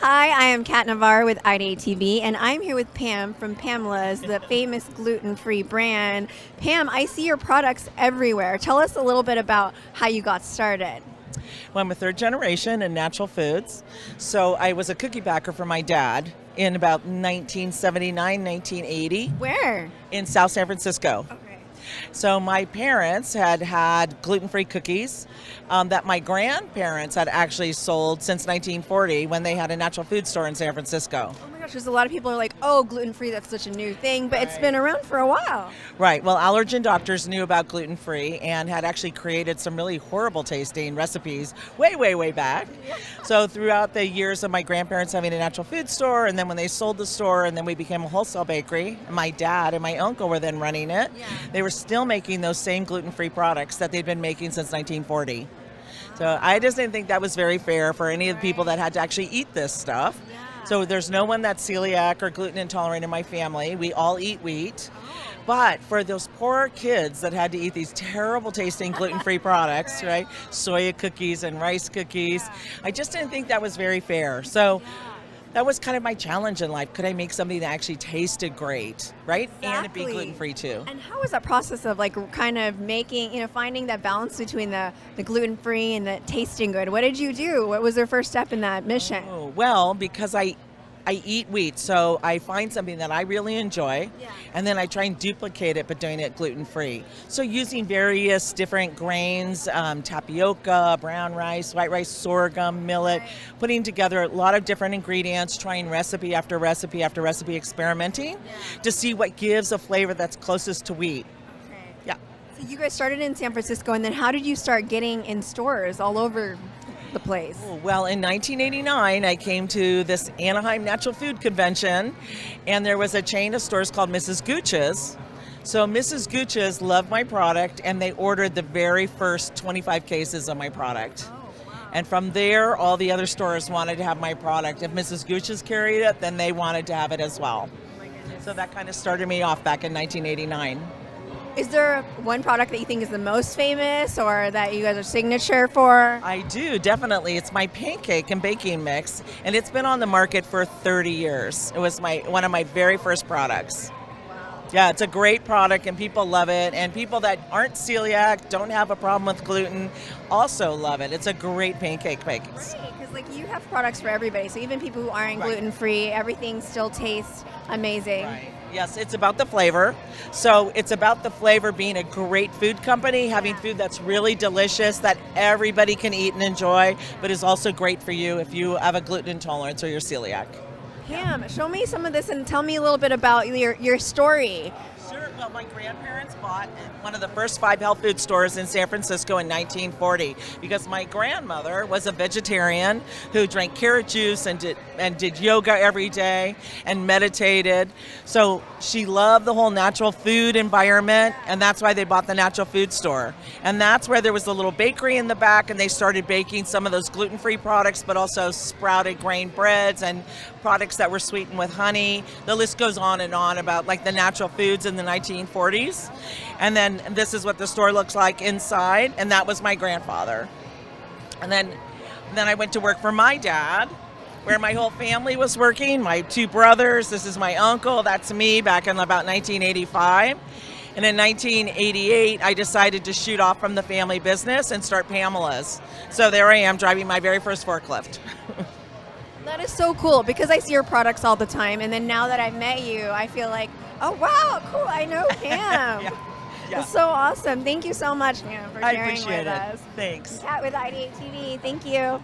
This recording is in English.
Hi, I am Cat Navarro with IdeateTV, and I'm here with Pam from Pamela's, the famous gluten-free brand. Pam, I see your products everywhere. Tell us a little bit about how you got started. Well, I'm a third generation in natural foods. So I was a cookie baker for my dad in about 1979, 1980 Where? in South San Francisco. Okay. So my parents had had gluten-free cookies that my grandparents had actually sold since 1940 when they had a natural food store in San Francisco. Oh my gosh, there's a lot of people who are like, oh, gluten-free, that's such a new thing, but it's been around for a while. Right. Well, allergen doctors knew about gluten-free and had actually created some really horrible tasting recipes way, way, way back. So throughout the years of my grandparents having a natural food store, and then when they sold the store, and then we became a wholesale bakery, my dad and my uncle were then running it. Yeah. They were still making those same gluten-free products that they'd been making since 1940. So I just didn't think that was very fair for any of the people that had to actually eat this stuff. Yeah. So there's no one that's celiac or gluten intolerant in my family. We all eat wheat. But for those poor kids that had to eat these terrible tasting gluten-free products, right? Soya cookies and rice cookies, I just didn't think that was very fair. So that was kind of my challenge in life. Could I make something that actually tasted great, right? And it be Exactly. gluten-free too. And how was that process of like kind of making, finding that balance between the gluten-free and the tasting good? What did you do? What was their first step in that mission? Oh, well, because I eat wheat, so I find something that I really enjoy, and then I try and duplicate it, but doing it gluten-free. So using various different grains, tapioca, brown rice, white rice, sorghum, millet, putting together a lot of different ingredients, trying recipe after recipe after recipe, experimenting to see what gives a flavor that's closest to wheat. Yeah. So you guys started in San Francisco, and then how did you start getting in stores all over the place? Well, in 1989, I came to this Anaheim Natural Food Convention, and there was a chain of stores called Mrs. Gooch's. So Mrs. Gooch's loved my product, and they ordered the very first 25 cases of my product. And from there, all the other stores wanted to have my product. If Mrs. Gooch's carried it, then they wanted to have it as well. So that kind of started me off back in 1989. Is there one product that you think is the most famous or that you guys are signature for? I do, definitely. It's my pancake and baking mix, and it's been on the market for 30 years. It was one of my very first products. Yeah, it's a great product, and people love it, and people that aren't celiac, don't have a problem with gluten, also love it. It's a great pancake bake. Because you have products for everybody, so even people who aren't gluten-free, everything still tastes amazing. Right. Yes, it's about the flavor. So it's about the flavor being a great food company, having food that's really delicious, that everybody can eat and enjoy, but is also great for you if you have a gluten intolerance or you're celiac. Pam, show me some of this and tell me a little bit about your story. Sure. Well, my grandparents bought one of the first 5 health food stores in San Francisco in 1940 because my grandmother was a vegetarian who drank carrot juice and did yoga every day and meditated. So she loved the whole natural food environment, and that's why they bought the natural food store. And that's where there was a little bakery in the back, and they started baking some of those gluten-free products, but also sprouted grain breads and products that were sweetened with honey. The list goes on and on about like the natural foods in the 1940s. And then this is what the store looks like inside, and that was my grandfather. And then I went to work for my dad, where my whole family was working, my 2 brothers, this is my uncle, that's me back in about 1985. And in 1988, I decided to shoot off from the family business and start Pamela's. So there I am driving my very first forklift. That is so cool because I see your products all the time, and then now that I've met you, I feel like, oh wow, cool, I know Pam. Yeah. That's so awesome. Thank you so much, Pam, for sharing with us. Thanks. Cat with IdeateTV. Thank you.